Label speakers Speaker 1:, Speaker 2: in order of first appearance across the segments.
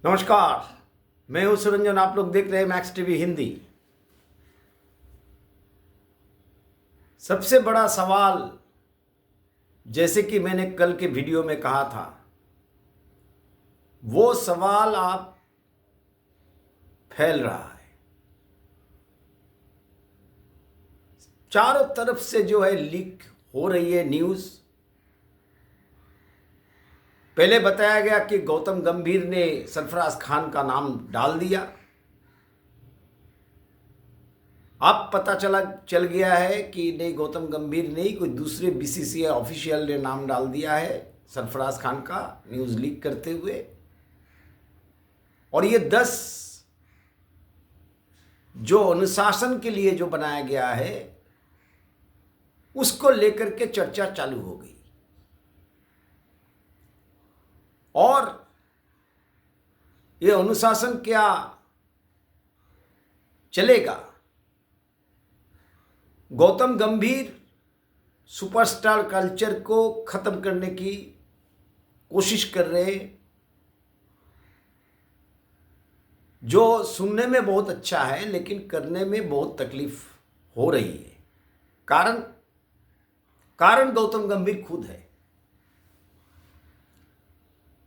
Speaker 1: नमस्कार। मैं हूं सुरंजन। आप लोग देख रहे हैं मैक्स टीवी हिंदी। सबसे बड़ा सवाल, जैसे कि मैंने कल के वीडियो में कहा था, वो सवाल आप फैल रहा है। चारों तरफ से जो है लीक हो रही है न्यूज़। पहले बताया गया कि गौतम गंभीर ने सरफराज खान का नाम डाल दिया। अब पता चल गया है कि नहीं, गौतम गंभीर नहीं, कोई दूसरे बीसीसीआई ऑफिशियल ने नाम डाल दिया है सरफराज खान का, न्यूज़ लीक करते हुए। और ये 10 जो अनुशासन के लिए जो बनाया गया है, उसको लेकर के चर्चा चालू हो गई। और ये अनुशासन क्या चलेगा? गौतम गंभीर सुपरस्टार कल्चर को खत्म करने की कोशिश कर रहे हैं, जो सुनने में बहुत अच्छा है लेकिन करने में बहुत तकलीफ हो रही है। कारण गौतम गंभीर खुद है।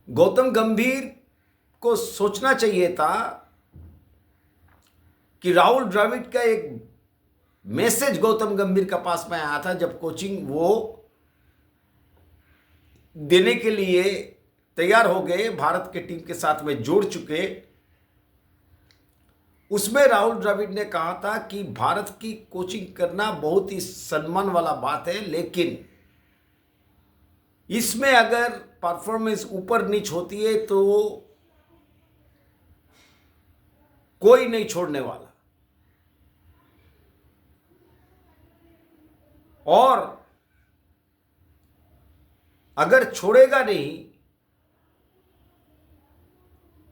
Speaker 1: गौतम गंभीर को सोचना चाहिए था कि राहुल द्रविड़ का एक मैसेज गौतम गंभीर के पास में आया था जब कोचिंग वो देने के लिए तैयार हो गए, भारत के टीम के साथ में जोड़ चुके। उसमें राहुल द्रविड़ ने कहा था कि भारत की कोचिंग करना बहुत ही सम्मान वाला बात है, लेकिन इसमें अगर परफॉर्मेंस ऊपर नीच होती है तो कोई नहीं छोड़ने वाला। और अगर छोड़ेगा नहीं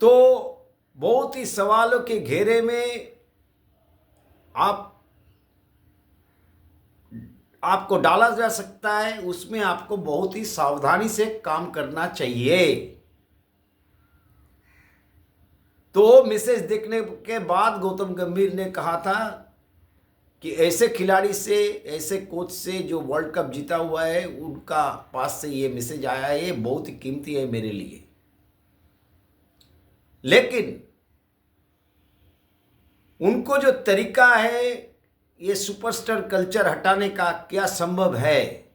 Speaker 1: तो बहुत ही सवालों के घेरे में आपको डाला जा सकता है। उसमें आपको बहुत ही सावधानी से काम करना चाहिए। तो मैसेज देखने के बाद गौतम गंभीर ने कहा था कि ऐसे खिलाड़ी से, ऐसे कोच से जो वर्ल्ड कप जीता हुआ है, उनका पास से ये मैसेज आया है, ये बहुत ही कीमती है मेरे लिए। लेकिन उनको जो तरीका है ये सुपरस्टार कल्चर हटाने का, क्या संभव है,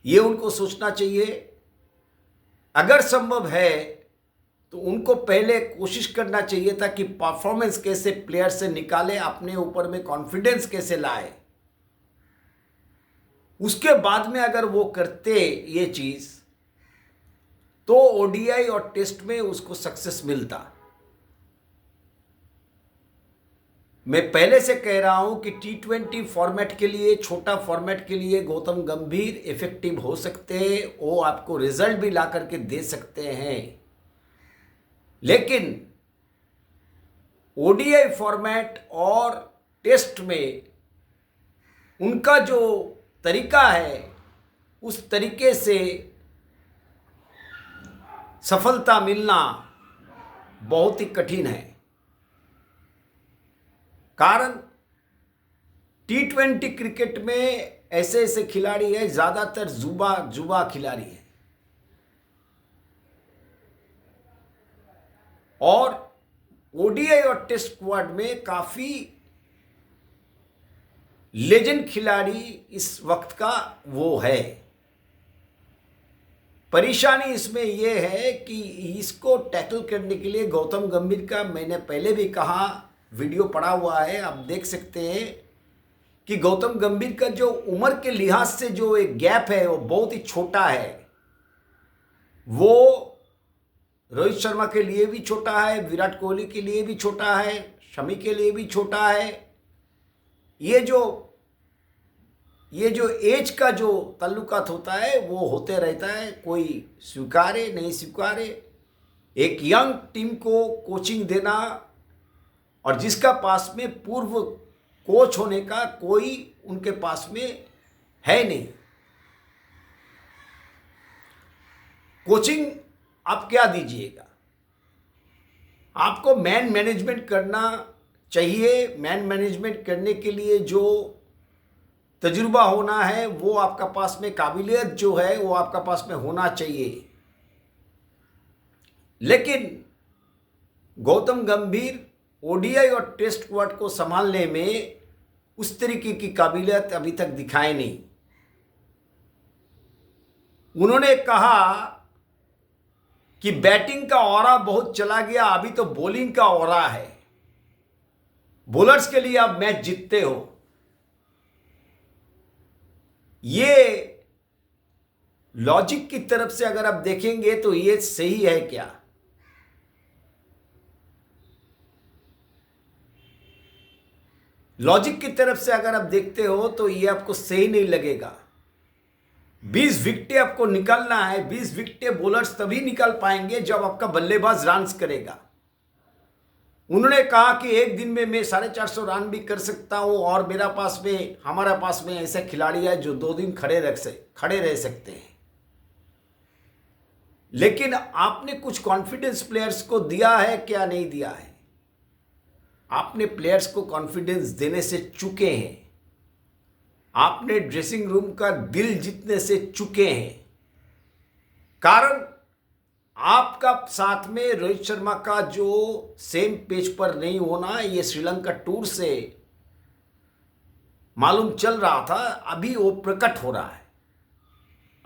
Speaker 1: ये उनको सोचना चाहिए। अगर संभव है तो उनको पहले कोशिश करना चाहिए था कि परफॉर्मेंस कैसे प्लेयर से निकाले, अपने ऊपर में कॉन्फिडेंस कैसे लाए। उसके बाद में अगर वो करते ये चीज तो ओडीआई और टेस्ट में उसको सक्सेस मिलता। मैं पहले से कह रहा हूं कि T20 फॉर्मेट के लिए, छोटा फॉर्मेट के लिए गौतम गंभीर इफेक्टिव हो सकते हैं, वो आपको रिजल्ट भी ला करके दे सकते हैं। लेकिन ओडीआई फॉर्मेट और टेस्ट में उनका जो तरीका है, उस तरीके से सफलता मिलना बहुत ही कठिन है। कारण T20 क्रिकेट में ऐसे ऐसे खिलाड़ी हैं, ज्यादातर जुबा खिलाड़ी हैं, और ओडीआई और टेस्ट स्क्वाड में काफी लेजेंड खिलाड़ी इस वक्त का वो है। परेशानी इसमें यह है कि इसको टैकल करने के लिए गौतम गंभीर का, मैंने पहले भी कहा, वीडियो पड़ा हुआ है, आप देख सकते हैं कि गौतम गंभीर का जो उम्र के लिहाज से जो एक गैप है वो बहुत ही छोटा है। वो रोहित शर्मा के लिए भी छोटा है, विराट कोहली के लिए भी छोटा है, शमी के लिए भी छोटा है। ये जो एज का जो ताल्लुकात होता है वो होते रहता है, कोई स्वीकारे नहीं स्वीकारे। एक यंग टीम को कोचिंग देना, और जिसका पास में पूर्व कोच होने का कोई उनके पास में है नहीं। कोचिंग आप क्या दीजिएगा? आपको मैन मैनेजमेंट करना चाहिए। मैन मैनेजमेंट करने के लिए जो तजुर्बा होना है वो आपका पास में, काबिलियत जो है वो आपका पास में होना चाहिए। लेकिन गौतम गंभीर ओडीआई और टेस्ट स्क्वाड को संभालने में उस तरीके की काबिलियत अभी तक दिखाए नहीं। उन्होंने कहा कि बैटिंग का ऑरा बहुत चला गया, अभी तो बॉलिंग का ऑरा है, बॉलर्स के लिए आप मैच जीतते हो। ये लॉजिक की तरफ से अगर आप देखेंगे तो ये सही है क्या? लॉजिक की तरफ से अगर आप देखते हो तो ये आपको सही नहीं लगेगा। 20 विकेटें आपको निकालना है। 20 विकेटें बॉलर्स तभी निकाल पाएंगे जब आपका बल्लेबाज रन्स करेगा। उन्होंने कहा कि एक दिन में मैं 450 रन भी कर सकता हूं और हमारा पास में ऐसे खिलाड़ी है जो 2 दिन खड़े रह सकते हैं। लेकिन आपने कुछ कॉन्फिडेंस प्लेयर्स को दिया है क्या? नहीं दिया है। आपने प्लेयर्स को कॉन्फिडेंस देने से चूके हैं। आपने ड्रेसिंग रूम का दिल जीतने से चूके हैं। कारण आपका साथ में रोहित शर्मा का जो सेम पेज पर नहीं होना, ये श्रीलंका टूर से मालूम चल रहा था, अभी वो प्रकट हो रहा है,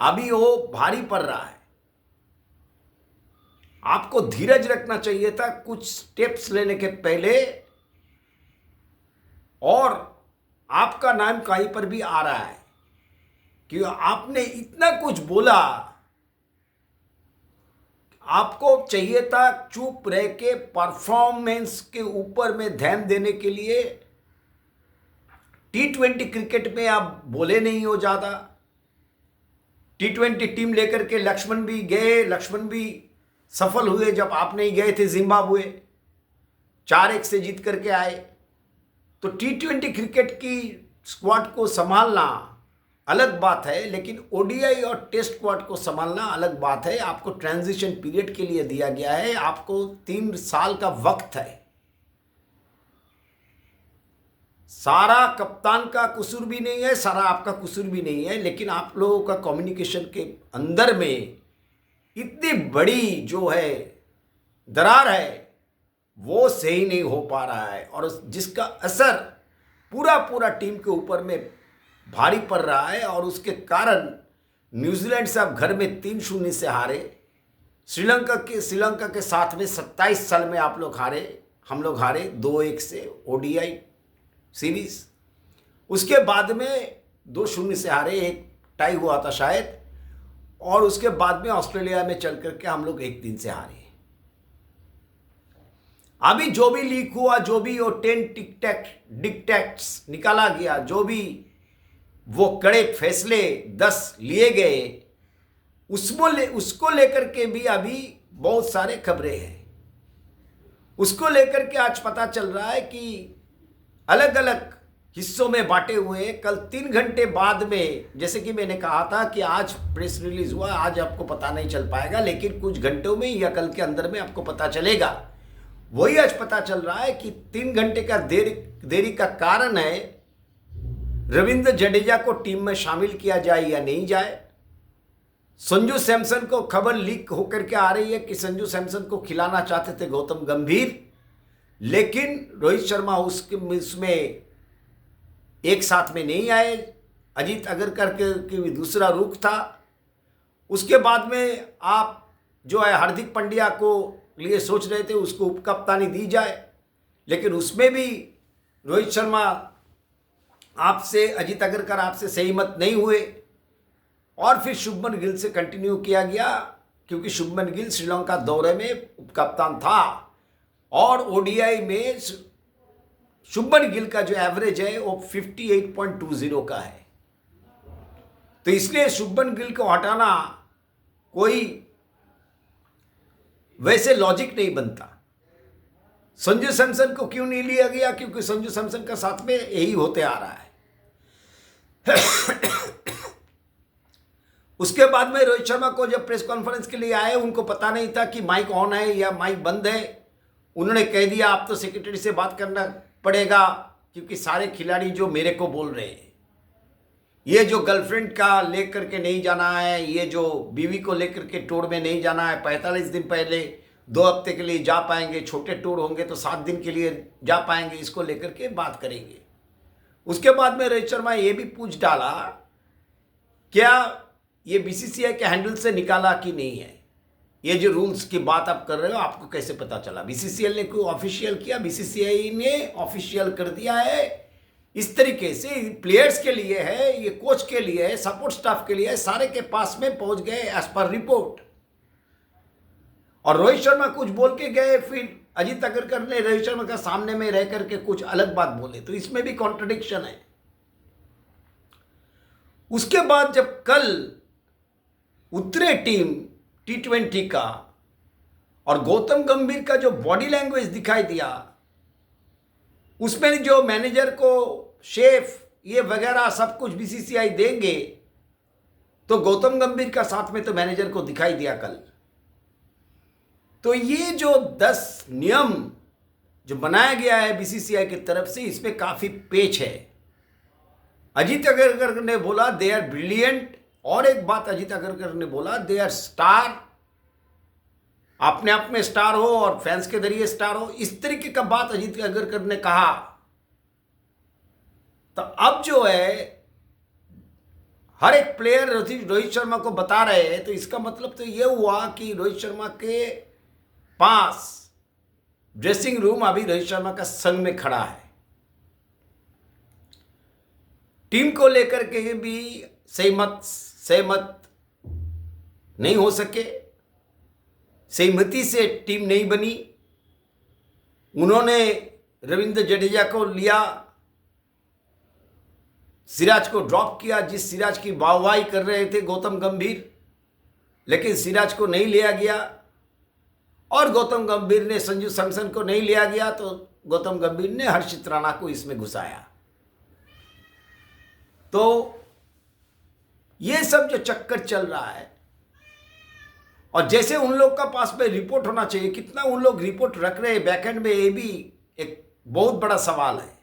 Speaker 1: अभी वो भारी पड़ रहा है। आपको धीरज रखना चाहिए था कुछ स्टेप्स लेने के पहले, और आपका नाम कहीं पर भी आ रहा है कि आपने इतना कुछ बोला। आपको चाहिए था चुप रह के परफॉर्मेंस के ऊपर में ध्यान देने के लिए। T20 क्रिकेट में आप बोले नहीं हो ज्यादा। T20 टीम लेकर के लक्ष्मण भी गए, लक्ष्मण भी सफल हुए जब आप नहीं गए थे जिम्बाब्वे, 4-1 से जीत करके आए। तो T20 क्रिकेट की स्क्वाड को संभालना अलग बात है, लेकिन ओडीआई और टेस्ट स्क्वाड को संभालना अलग बात है। आपको ट्रांजिशन पीरियड के लिए दिया गया है, आपको 3 साल का वक्त है। सारा कप्तान का कसूर भी नहीं है, सारा आपका कसूर भी नहीं है, लेकिन आप लोगों का कम्युनिकेशन के अंदर में इतनी बड़ी जो है दरार है वो सही नहीं हो पा रहा है, और जिसका असर पूरा टीम के ऊपर में भारी पड़ रहा है। और उसके कारण न्यूजीलैंड से आप घर में 3-0 से हारे। श्रीलंका के साथ में 27 साल में आप लोग हारे, हम लोग हारे 2-1 से ओडीआई सीरीज। उसके बाद में 2-0 से हारे, एक टाई हुआ था शायद, और उसके बाद में ऑस्ट्रेलिया में चल करके हम लोग 1-3 से हारे। अभी जो भी लीक हुआ, जो भी वो 10 डिक्टेक्ट्स निकाला गया, जो भी वो कड़े फैसले 10 लिए गए, उसको लेकर के भी अभी बहुत सारे खबरें हैं। उसको लेकर के आज पता चल रहा है कि अलग अलग हिस्सों में बांटे हुए। कल 3 घंटे बाद में, जैसे कि मैंने कहा था कि आज प्रेस रिलीज हुआ, आज आपको पता नहीं चल पाएगा, लेकिन कुछ घंटों में या कल के अंदर में आपको पता चलेगा। वही आज पता चल रहा है कि 3 घंटे का देरी का कारण है रविंद्र जडेजा को टीम में शामिल किया जाए या नहीं जाए। संजू सैमसन को खबर लीक होकर के आ रही है कि संजू सैमसन को खिलाना चाहते थे गौतम गंभीर, लेकिन रोहित शर्मा उसमें एक साथ में नहीं आए। अजीत अगरकर के दूसरा रुख था। उसके बाद में आप जो है हार्दिक पांड्या को लिए सोच रहे थे उसको उपकप्तानी दी जाए, लेकिन उसमें भी रोहित शर्मा आपसे, अजीत अगरकर आपसे सहमत नहीं हुए, और फिर शुभमन गिल से कंटिन्यू किया गया, क्योंकि शुभमन गिल श्रीलंका दौरे में उपकप्तान था, और ओडीआई में शुभमन गिल का जो एवरेज है वो 58.20 का है। तो इसलिए शुभमन गिल को हटाना कोई वैसे लॉजिक नहीं बनता। संजू सैमसन को क्यों नहीं लिया गया? क्योंकि संजू सैमसन का साथ में यही होते आ रहा है। उसके बाद में रोहित शर्मा को जब प्रेस कॉन्फ्रेंस के लिए आए, उनको पता नहीं था कि माइक ऑन है या माइक बंद है। उन्होंने कह दिया आप तो सेक्रेटरी से बात करना पड़ेगा, क्योंकि सारे खिलाड़ी जो मेरे को बोल रहे हैं, ये जो गर्लफ्रेंड का लेकर के नहीं जाना है, ये जो बीवी को लेकर के टूर में नहीं जाना है, 45 दिन पहले 2 हफ्ते के लिए जा पाएंगे, छोटे टूर होंगे तो 7 दिन के लिए जा पाएंगे, इसको लेकर के बात करेंगे। उसके बाद में रोहित शर्मा ये भी पूछ डाला, क्या ये बीसीसीआई के हैंडल से निकाला कि नहीं है? ये जो रूल्स की बात आप कर रहे हो, आपको कैसे पता चला? बीसीसीआई ने कोई ऑफिशियल किया? बीसीसीआई ने ऑफिशियल कर दिया है। इस तरीके से प्लेयर्स के लिए है, ये कोच के लिए है, सपोर्ट स्टाफ के लिए है, सारे के पास में पहुंच गए एज पर रिपोर्ट। और रोहित शर्मा कुछ बोल के गए, फिर अजीत अग्रकर ने रोहित शर्मा का सामने में रह करके कुछ अलग बात बोले, तो इसमें भी कॉन्ट्रडिक्शन है। उसके बाद जब कल उतरे टीम T20 का, और गौतम गंभीर का जो बॉडी लैंग्वेज दिखाई दिया, उसमें जो मैनेजर को शेफ ये वगैरह सब कुछ बीसीसीआई देंगे, तो गौतम गंभीर का साथ में तो मैनेजर को दिखाई दिया कल। तो ये जो 10 नियम जो बनाया गया है बीसीसीआई की तरफ से, इसमें काफी पेच है। अजीत अग्रकर ने बोला दे आर ब्रिलियंट, और एक बात अजीत अग्रकर ने बोला दे आर स्टार, अपने आप में स्टार हो और फैंस के जरिए स्टार हो, इस तरीके का बात अजीत अग्रकर ने कहा। तो अब जो है हर एक प्लेयर रोहित शर्मा को बता रहे हैं, तो इसका मतलब तो यह हुआ कि रोहित शर्मा के पास ड्रेसिंग रूम अभी रोहित शर्मा का संग में खड़ा है। टीम को लेकर के भी सहमत नहीं हो सके, सहमति से टीम नहीं बनी। उन्होंने रविंद्र जडेजा को लिया, सिराज को ड्रॉप किया, जिस सिराज की वाहवाही कर रहे थे गौतम गंभीर, लेकिन सिराज को नहीं लिया गया। और गौतम गंभीर ने संजू सैमसन को नहीं लिया गया, तो गौतम गंभीर ने हर्षित राणा को इसमें घुसाया। तो ये सब जो चक्कर चल रहा है, और जैसे उन लोग का पास में रिपोर्ट होना चाहिए, कितना उन लोग रिपोर्ट रख रहे हैं बैकएंड में, ये भी एक बहुत बड़ा सवाल है।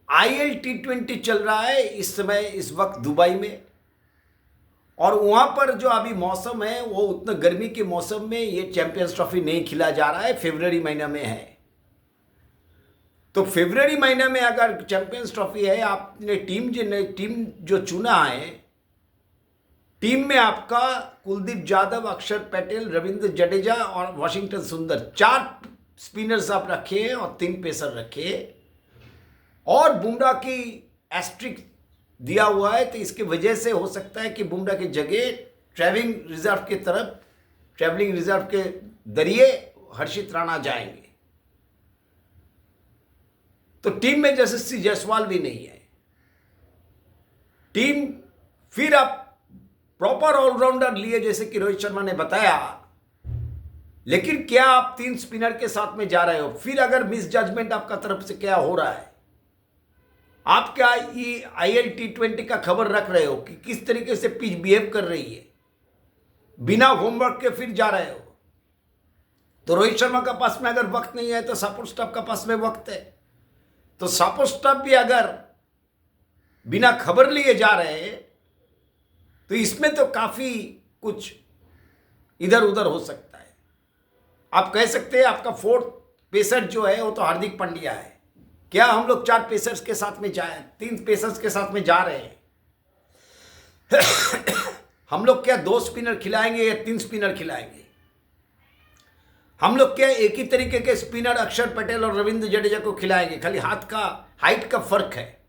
Speaker 1: IL T20 चल रहा है इस समय, इस वक्त दुबई में, और वहाँ पर जो अभी मौसम है वो उतना गर्मी के मौसम में ये चैंपियंस ट्रॉफी नहीं खिला जा रहा है, फरवरी महीना में है। तो फरवरी महीने में अगर चैंपियंस ट्रॉफी है, आपने टीम जो चुना है, टीम में आपका कुलदीप यादव, अक्षर पटेल, रविंद्र जडेजा और वाशिंगटन सुंदर, 4 स्पिनर्स आप रखे हैं और 3 पेसर रखे, और बुमराह की एस्ट्रिक दिया हुआ है। तो इसकी वजह से हो सकता है कि बुमराह की जगह ट्रैवलिंग रिजर्व के जरिए हर्षित राणा जाएंगे। तो टीम में यशस्वी जायसवाल भी नहीं है। टीम फिर आप प्रॉपर ऑलराउंडर लिए जैसे कि रोहित शर्मा ने बताया, लेकिन क्या आप 3 स्पिनर के साथ में जा रहे हो? फिर अगर मिस जजमेंट आपका तरफ से क्या हो रहा है, आप क्या ये IL T20 का खबर रख रहे हो कि किस तरीके से पिच बिहेव कर रही है, बिना होमवर्क के फिर जा रहे हो? तो रोहित शर्मा का पास में अगर वक्त नहीं है, तो सपोर्ट स्टाफ का पास में वक्त है। तो सपोर्ट स्टाफ भी अगर बिना खबर लिए जा रहे हैं, तो इसमें तो काफी कुछ इधर उधर हो सकता है। आप कह सकते हैं आपका 4th पेसर जो है वो तो हार्दिक पांड्या है। क्या हम लोग 4 पेसर्स के साथ में जाए, 3 पेसर्स के साथ में जा रहे हैं? हम लोग क्या 2 स्पिनर खिलाएंगे या 3 स्पिनर खिलाएंगे? हम लोग क्या एक ही तरीके के स्पिनर अक्षर पटेल और रविंद्र जडेजा को खिलाएंगे? खाली हाइट का फर्क है।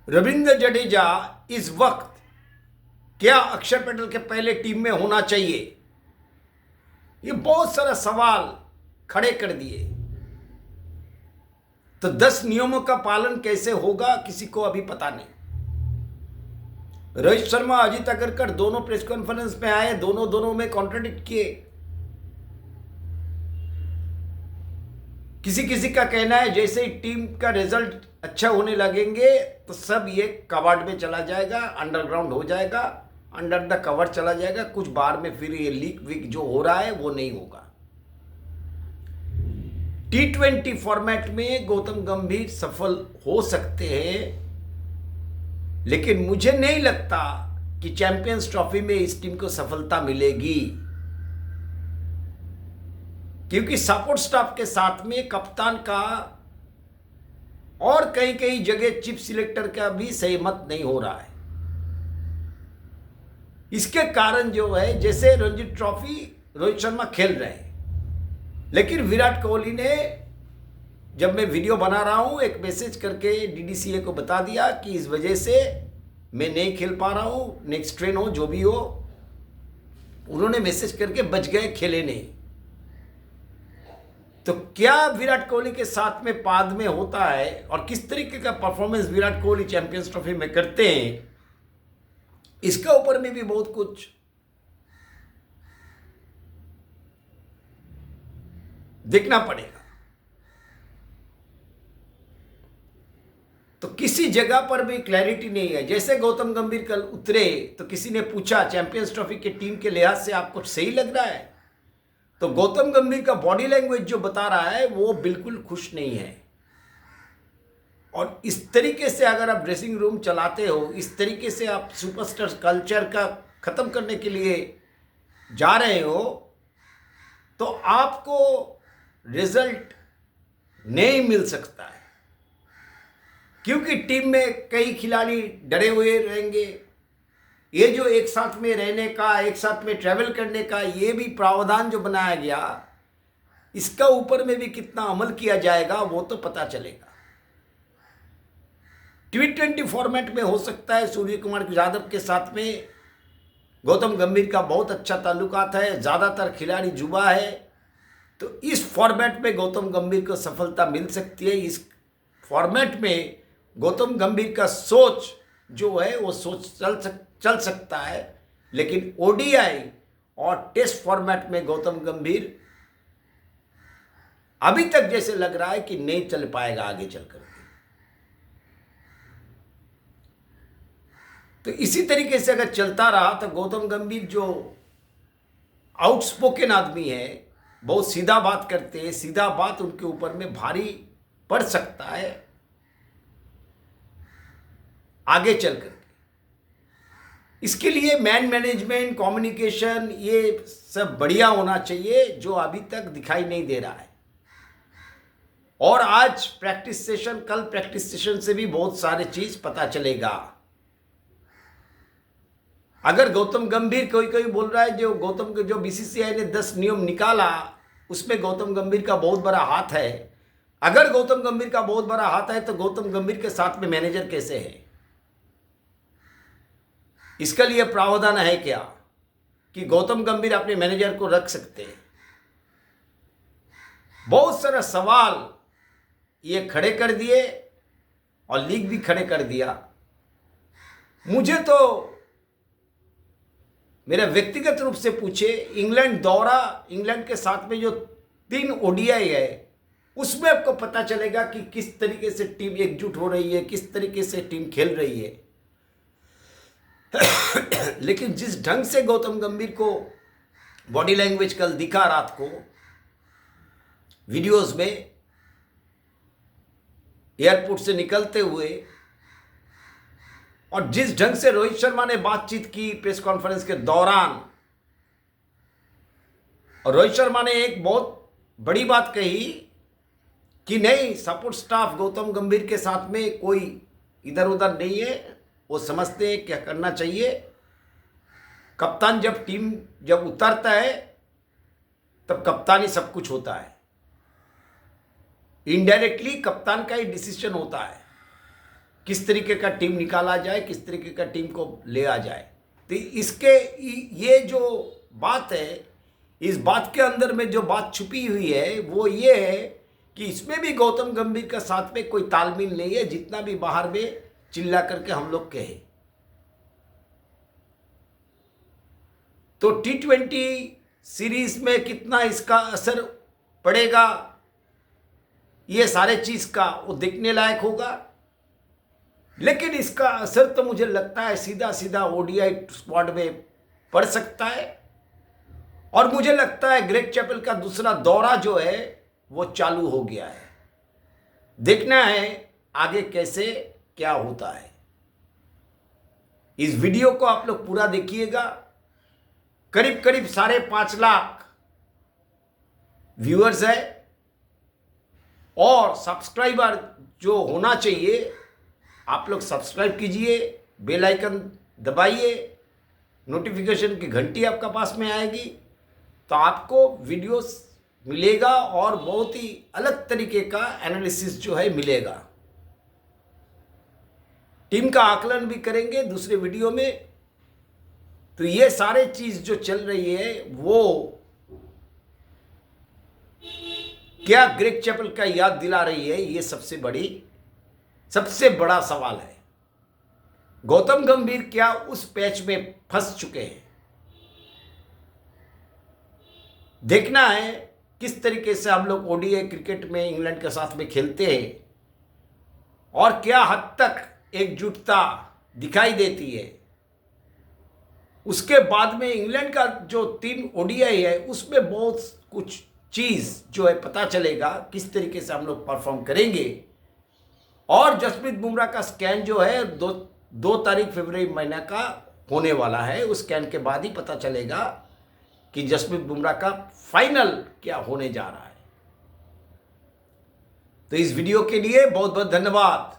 Speaker 1: रविंद्र जडेजा इस वक्त क्या अक्षर पटेल के पहले टीम में होना चाहिए? ये बहुत सारा सवाल खड़े कर दिए। तो 10 नियमों का पालन कैसे होगा, किसी को अभी पता नहीं। रोहित शर्मा, अजीत अग्रकर दोनों प्रेस कॉन्फ्रेंस में आए, दोनों में कॉन्ट्रडिक्ट किए। किसी का कहना है जैसे ही टीम का रिजल्ट अच्छा होने लगेंगे तो सब ये कवर्ड में चला जाएगा, अंडरग्राउंड हो जाएगा, अंडर द कवर चला जाएगा, कुछ बार में फिर ये लीक वीक जो हो रहा है वो नहीं होगा। T20 फॉर्मेट में गौतम गंभीर सफल हो सकते हैं, लेकिन मुझे नहीं लगता कि चैंपियंस ट्रॉफी में इस टीम को सफलता मिलेगी, क्योंकि सपोर्ट स्टाफ के साथ में कप्तान का और कई कई जगह चीफ सिलेक्टर का भी सहमत नहीं हो रहा है। इसके कारण जो है, जैसे रणजी ट्रॉफी रोहित शर्मा खेल रहे हैं, लेकिन विराट कोहली ने, जब मैं वीडियो बना रहा हूं, एक मैसेज करके DDCA को बता दिया कि इस वजह से मैं नहीं खेल पा रहा हूं, नेक्स्ट ट्रेन हो जो भी हो। उन्होंने मैसेज करके बच गए, खेले नहीं। तो क्या विराट कोहली के साथ में बाद में होता है और किस तरीके का performance Virat Kohli champions trophy में करते हैं, इसके ऊपर में भी बहुत कुछ देखना पड़ेगा। तो किसी जगह पर भी क्लैरिटी नहीं है। जैसे गौतम गंभीर कल उतरे तो किसी ने पूछा चैंपियंस ट्रॉफी के टीम के लिहाज से आपको सही लग रहा है, तो गौतम गंभीर का बॉडी लैंग्वेज जो बता रहा है वो बिल्कुल खुश नहीं है। और इस तरीके से अगर आप ड्रेसिंग रूम चलाते हो, इस तरीके से आप सुपरस्टार कल्चर का खत्म करने के लिए जा रहे हो, तो आपको रिजल्ट नहीं मिल सकता है, क्योंकि टीम में कई खिलाड़ी डरे हुए रहेंगे। ये जो एक साथ में रहने का, एक साथ में ट्रैवल करने का ये भी प्रावधान जो बनाया गया, इसका ऊपर में भी कितना अमल किया जाएगा वो तो पता चलेगा। T20 फॉर्मेट में हो सकता है सूर्य कुमार यादव के साथ में गौतम गंभीर का बहुत अच्छा ताल्लुकात है, ज़्यादातर खिलाड़ी युवा है, तो इस फॉर्मेट में गौतम गंभीर को सफलता मिल सकती है। इस फॉर्मेट में गौतम गंभीर का सोच जो है वो सोच चल सकता है, लेकिन ODI और टेस्ट फॉर्मेट में गौतम गंभीर अभी तक जैसे लग रहा है कि नहीं चल पाएगा आगे चलकर। तो इसी तरीके से अगर चलता रहा तो गौतम गंभीर जो आउटस्पोकन आदमी है, बहुत सीधा बात करते हैं, सीधा बात उनके ऊपर में भारी पड़ सकता है आगे चलकर। इसके लिए मैन मैनेजमेंट, कम्युनिकेशन ये सब बढ़िया होना चाहिए, जो अभी तक दिखाई नहीं दे रहा है। और आज प्रैक्टिस सेशन, कल प्रैक्टिस सेशन से भी बहुत सारे चीज पता चलेगा। अगर गौतम गंभीर, कोई बोल रहा है जो गौतम के जो BCCI ने 10 नियम निकाला उसमें गौतम गंभीर का बहुत बड़ा हाथ है। अगर गौतम गंभीर का बहुत बड़ा हाथ है तो गौतम गंभीर के साथ में मैनेजर कैसे है? इसके लिए प्रावधान है क्या कि गौतम गंभीर अपने मैनेजर को रख सकते हैं? बहुत सारा सवाल ये खड़े कर दिए और लीग भी खड़े कर दिया। मुझे तो मेरा व्यक्तिगत रूप से पूछे, इंग्लैंड दौरा, इंग्लैंड के साथ में जो 3 ODI है उसमें आपको पता चलेगा कि किस तरीके से टीम एकजुट हो रही है, किस तरीके से टीम खेल रही है। लेकिन जिस ढंग से गौतम गंभीर को बॉडी लैंग्वेज कल दिखा रात को वीडियोस में, एयरपोर्ट से निकलते हुए, और जिस ढंग से रोहित शर्मा ने बातचीत की प्रेस कॉन्फ्रेंस के दौरान, और रोहित शर्मा ने एक बहुत बड़ी बात कही कि नहीं, सपोर्ट स्टाफ गौतम गंभीर के साथ में कोई इधर उधर नहीं है, वो समझते हैं क्या करना चाहिए। कप्तान जब उतरता है तब कप्तानी सब कुछ होता है, इनडायरेक्टली कप्तान का ही डिसीजन होता है किस तरीके का टीम निकाला जाए, किस तरीके का टीम को ले आ जाए। तो ये जो बात है, इस बात के अंदर में जो बात छुपी हुई है वो ये है कि इसमें भी गौतम गंभीर का साथ में कोई तालमेल नहीं है, जितना भी बाहर में चिल्ला करके हम लोग कहे। तो T20 सीरीज में कितना इसका असर पड़ेगा, ये सारे चीज का वो देखने लायक होगा। लेकिन इसका असर तो मुझे लगता है सीधा सीधा ODI स्क्वाड में पड़ सकता है। और मुझे लगता है ग्रेग चैपल का दूसरा दौरा जो है वो चालू हो गया है। देखना है आगे कैसे क्या होता है। इस वीडियो को आप लोग पूरा देखिएगा। करीब करीब 5.5 लाख व्यूअर्स है और सब्सक्राइबर जो होना चाहिए, आप लोग सब्सक्राइब कीजिए, बेल आइकन दबाइए, नोटिफिकेशन की घंटी आपका पास में आएगी तो आपको वीडियोस मिलेगा और बहुत ही अलग तरीके का एनालिसिस जो है मिलेगा। टीम का आकलन भी करेंगे दूसरे वीडियो में। तो ये सारे चीज जो चल रही है वो क्या ग्रेग चैपल का याद दिला रही है, ये सबसे बड़ा सवाल है। गौतम गंभीर क्या उस पैच में फंस चुके हैं? देखना है किस तरीके से हम लोग ओडीआई क्रिकेट में इंग्लैंड के साथ में खेलते हैं और क्या हद तक एकजुटता दिखाई देती है। उसके बाद में इंग्लैंड का जो 3 ओडीआई है उसमें बहुत कुछ चीज जो है पता चलेगा, किस तरीके से हम लोग परफॉर्म करेंगे। और जसप्रीत बुमराह का स्कैन जो है 2 तारीख फरवरी महीने का होने वाला है। उस स्कैन के बाद ही पता चलेगा कि जसप्रीत बुमराह का फाइनल क्या होने जा रहा है। तो इस वीडियो के लिए बहुत बहुत धन्यवाद।